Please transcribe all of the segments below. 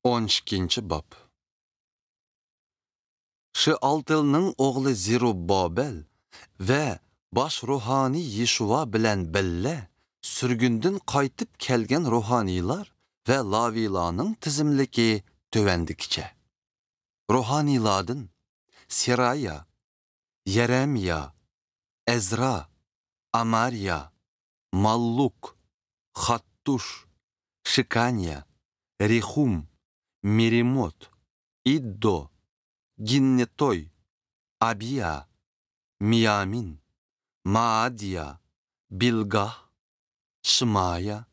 12 bob. Shealtilning o'g'li Zerubbabel va bosh ruhoniy Yeshua bilan billa surgundan qaytib kelgan ruhoniylar va laviylarning tizimligi tovandikicha. Ruhoniylardan Seraya, Yeremiya, Ezra, Amariya, Malluk, Hattush, Shikanya, Rehum, Merimot, Iddo, Ginnetoy, Abiya, Miyamin, Maadiya, Bilgah, Shmaya,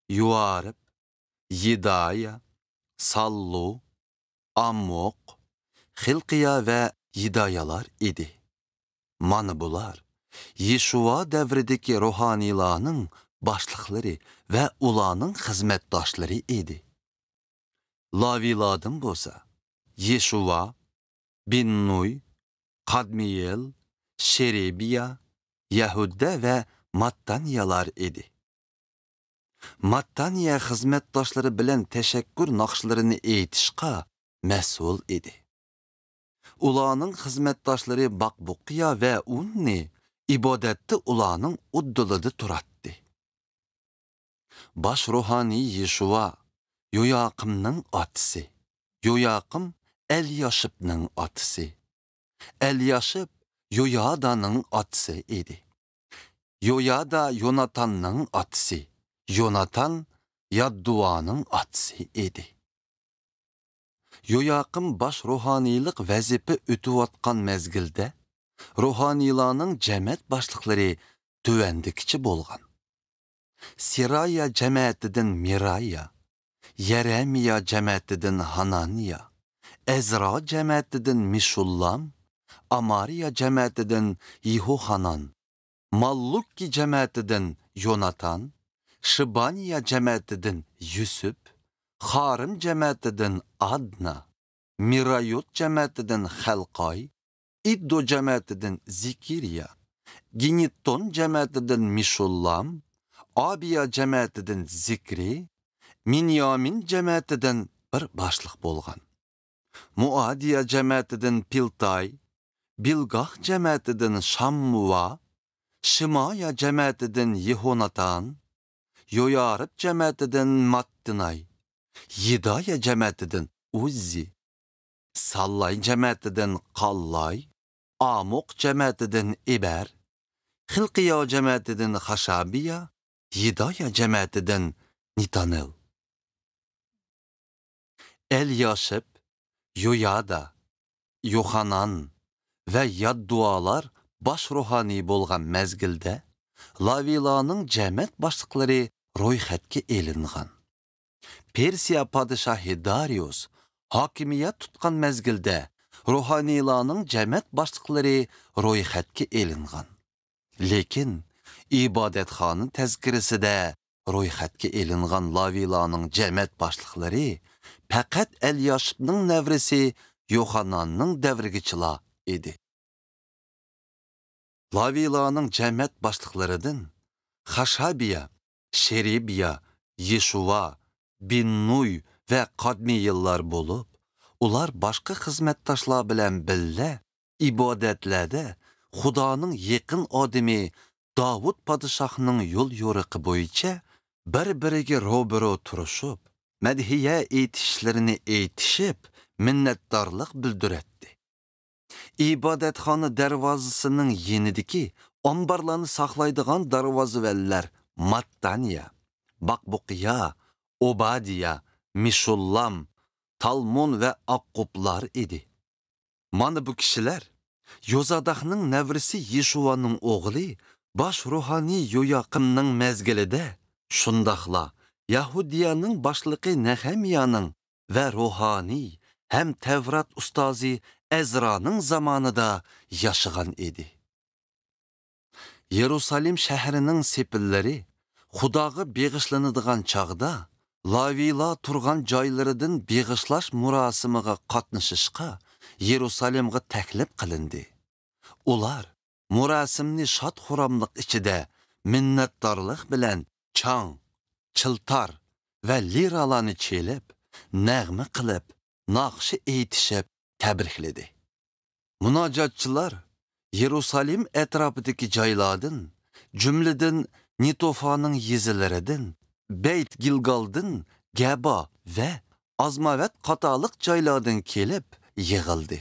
Yuarib, Yedaya, Sallu, Amok, Hilqiya ve Yidayalar idi. Mana bular Yeshua devrideki ruhanilarning başlıqları ve ularning xizmetdaşları idi. Lavilardan bolsa Yeshua, Binnuy, Kadmiyel, Sherebiya, Yahuda ve Mattaniyalar idi. Mattaniya xizmetdaşları bilen teşekkür naqşlarini eytishqa məsul idi. Ularning xizmetdaşları Bakbuqiya ve Unni ibadetde ularning uddulida turatdi. Baş ruhani Yeshua Yoyaqimning otisi, Yoyaqim Elyashibning otisi, Elyashib Yoyadaning otisi idi. Yoyada Yonatanning otisi, Yonatan Yadduaning otisi idi. Yoyaqim baş ruhaniylik vazifa ötüvatqan mezgilde, ruhanilarning jamat başlıqları tövəndikiçi bolğan. Seraya cemaatidan Miraya, Yeremiya cemaatidan Hananiya, Ezra cemaatidan Mishullam, Amariya cemaatidan Yehohanan, Mallukki cemaatidan Yonatan, Shibaniya cemaatidan Yusuf, Harim cemaatidan Adna, Mirayot cemaatidan Xalqay, Iddo cemaatidan Zikiriya, Ginitton cemaatidan Mishullam, Abiya cemaatidan Zikri, Minyamin cemaatidan bir başlıq bolğan. Muadiya cemaatidan Piltay, Bilgah cemaatidan Shammuva, Shimaya cemaatidan Yehonatan, Yoyarib cemaatidan Mattinay, Yedaya cemaatidan Uzzi, Sallay cemaatidan Qallay, Amok cemaatidan Eber, Hilqiya cemaatidan Hashabiya, Yedaya cemaatidan Nitanel. Elyashib, Yoyada, Yohanan ve Yaddualar baş ruhani bolğan mezgilde, Lavilarning jamat başlıqları ro'yxatga elingan. Persiya padişahı Darius hakimiyet tutqan mezgilde, ruhanilarning jamat başlıqları ro'yxatga elingan. Lekin ibadetxonning tezkirisida ro'yxatga elingan Lavilarning jamat başlıqları faqat Elyashibning nevrisi Yohananning davrigichila idi. Lavilarning jamat başlıqlarıdan Hashabiya, Sherebiya, Yeshua, Binnuy ve Kadmiyellar bolup, ular başqa xizmetdaşlar bilan billa ibadetlerde Xudoning yaqin odami Davud padişahning yo'l yo'riqi bo'yicha bir-biriga ro'baro turishib, madhiya aytishlarini aytishib, minnatdorlik bildiratdi. İbadetxona darvozasining yenidiki omborlarni saqlaydigan darvozavallar Mattaniya, Bakbuqiya, Obadiya, Mishullam, Talmon ve Akkublar idi. Mana bu kişiler Yozadaqning nevrisi Yeshuvaning o'g'li baş ruhani Yoyaqimning mezgilida shundaqla Yahudiyaning boshlig'i Nehemiyaning ve ruhani hem Tevrat ustozi Ezra'nın zamanında yaşagan idi. Yerusalim şehrinin sepilleri Xudoga beg'ishlanadigan chaqda Laviylar turgan joylaridan beg'ishlash murosimiga qatnashishga Yerusalimga taklif qilindi. Ular murosimni shod-xuramlik ichida minnatdorlik bilan chang, chiltar ve liralarni chelib, nəğmə qılıb, naqşı eytişib təbrikledi. Munacatçılar Yerusalim ətrafındakı joylardan, cümlədən Nitofanın yezilərindən, Beyt Gilgal'dan, Geba və Azmavet qatalıq joylardan kelib yığıldı.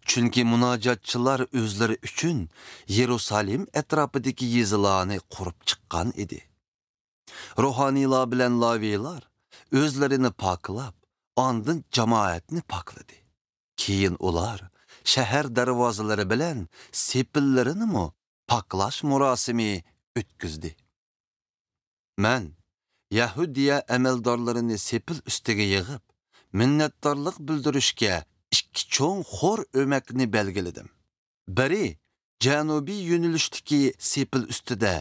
Çünki munacatçılar özləri üçün Yerusalim ətrafındakı yezilarını qurub çıqqan idi. Ruhaniylar bilan laviylar özlərini paklab, andın cemaatini pakladı. Keyin ular şəhər darvazaları bilan sepillerini mu paklash murasimi ötküzdi. Mən Yahudiya əməldarlarını sepil üstüge yığıb, minnətdarlıq bildirishga ikki cho'ng xor öməkni belgiledim. Biri janubiy yo'nalishdagi sepil ustida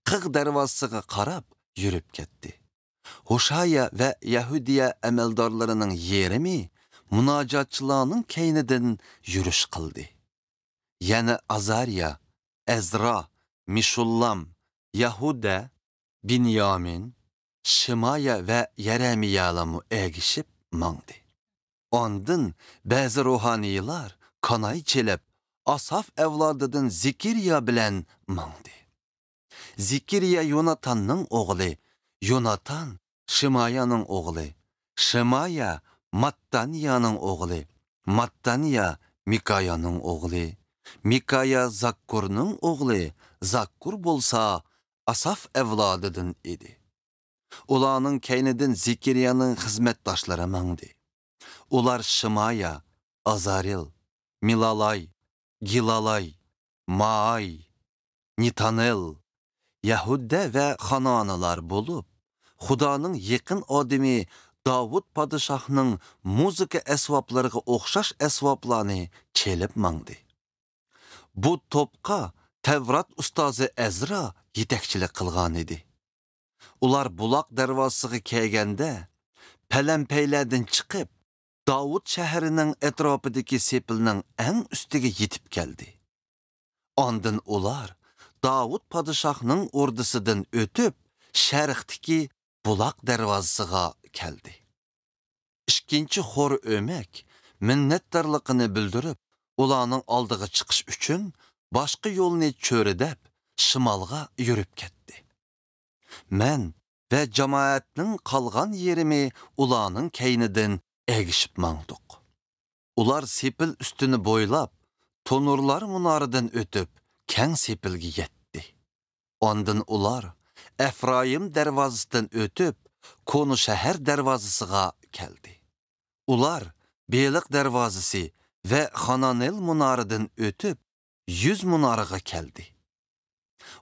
qig' darvozasiga qarab yurib ketdi. Hoshaya va Yahudiya əməldarlarının yerimi munajatçılarning keynidan yurish qildi. Yani Azariya, Ezra, Mishullam, Yahuda, Binyamin, Shimaya ve Yeremiyalamu egishib mangdi. Ondan bazı ruhaniylar kanay çelip Asaf evladıdan Zikiriya bilen mangdi. Zikiriya Yonatan'ның oğlu, Yonatan Shimaya'nın oğlu, Shimaya Mattaniya'nın oğlu, Mattaniya Mikaya'nın oğlu, Mikaya Zakkur'ның oğlu, Zakkur bolsa Asaf evladıdan idi. Ulanın keynidin Zikiriya'nın hizmetdaşları mangdi. Ular Shimaya, Azaril, Milalay, Gilalay, Maay, Nitanel, Yahuda ve Hananalar bulup, Xudanın yakın ademi Davud padişahının muzika esvaplarına oxşaş esvaplarını çelip mangdi. Bu topqa Tevrat ustazı Ezra yetekçilik qilgan idi. Ular bulaq darvozasiga kelganda, pələmpeylərdən çıxıb, Davud şəhərinin ətrafındakı sepilinin ən üstüge yetib gəldi. Ondan ular Davud padişahının ordusudan ötüb, şərqdəki bulaq darvozasiga keldi. İkinci xor ömək minnətdarlığını bildirib, ularning oldiga chiqish uchun boshqa yo'lni cho'ridab, shimolga yurib ketdi. Men ve cemaatning qolgan yerimi ularning keynidan egishib mangdiq. Ular sepil üstünü boylab, tonurlar munaridan o'tib, keng sepilga yetdi. Ondan ular Efraim darvozasidan o'tib, Konu shahar darvozasiga keldi. Ular Beliq darvozasi ve Hananel munaridan o'tib, 100 munaraga keldi.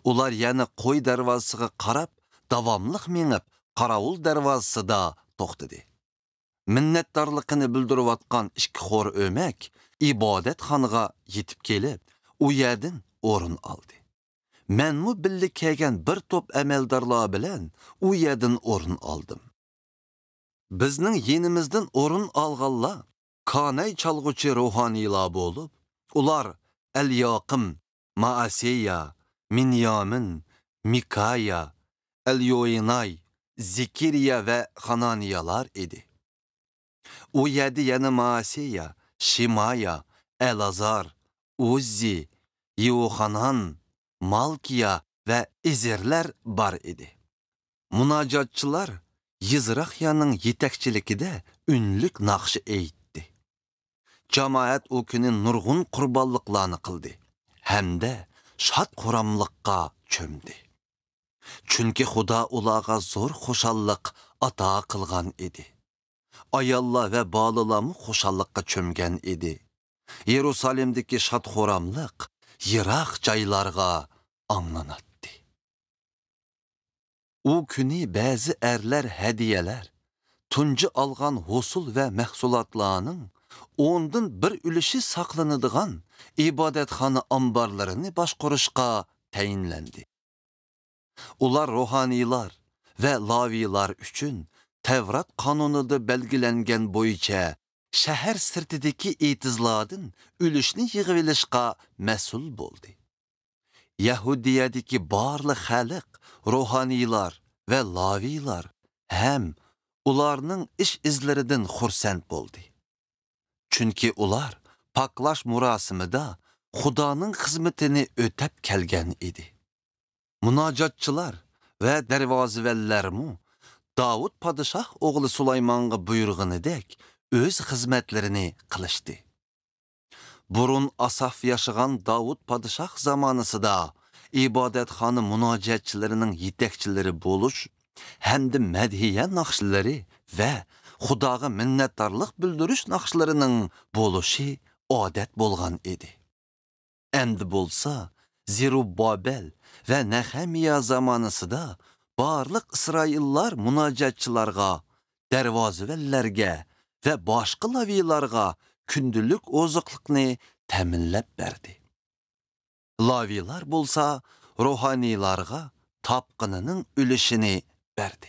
Ular yana qo'y darvozasiga qarab, davomliq mengib, qaravul darvozasida to'xtadi. Minnatdorligini bildirayotgan ikki xor o'mak ibodatxonaga yetib kelib, u yerdan o'rin oldi. Menmu birga kelgan bir top amaldorlar bilan u yerdan o'rin oldim. Bizning yenimizdan o'rin olganlar Kanay chalg'uchi ruhaniylar bo'lib, ular Elyoqim, Maasiya, Minyamin, Mikaya, Elyoinay, Zikiriya ve Hananiyalar idi. O yerdə yana Maasiya, Shimaya, Elazar, Uzzi, Yohanan, Malkiya ve İzirlər bar idi. Munacatçılar Yizraxyanın yetekçilikide ünlük naqşı eyitdi. Cemaat o günün nurgun qurbanlıqlarını qıldı. Hem de şad quramlıqqa çömdi. Çünkü Xuda ulağa zor xoşallıq ata qılgan idi. Ayallar ve bağlılamı xoşallıqqa çömgen idi. Yerusalimdeki şad xoramlıq yıraq caylarga anlanattı. O günü bazı erler hediyeler, tuncu algan husul ve məhsulatlarının ondan bir ülüşü saklanıdığan ibadetxana ambarlarını başquruşqa təyinləndi. Ular ruhanilar ve lavilar üçün Tevrat kanunuda belgilengen boyunca şəhər sırtıdaki etizladın ülüşünü yığılışqa məsul boldu. Yahudiyadaki barlı xalq, ruhanilar ve lavilar hem ularning ish izlaridan xursand bo'ldi. Chunki ular paklash murosimida Xudoning xizmatini o'tab kelgan edi. Munojotchilar va darvozavallarmu Davud podshoh o'g'li Sulaymonga buyurganidek o'z xizmatlarini qilishdi. Burun Asaf yaşagan Davud podshoh zamonasida ibodatxona munojatchilarining yetakchilari bo'lish hamda madhiya naqshlari va Xudoga minnatdorlik bildirish naqshlarining bo'lishi odat bo'lgan edi. Endi bo'lsa, Zerubbabel va Nehemiya zamonasida barliq Isroillar munojatchilarga, darvozavallarga va boshqa laviylarga kundulik oziqlikni ta'minlab berdi. Laviylar bo'lsa, ruhaniylarga topqinining ulushini berdi.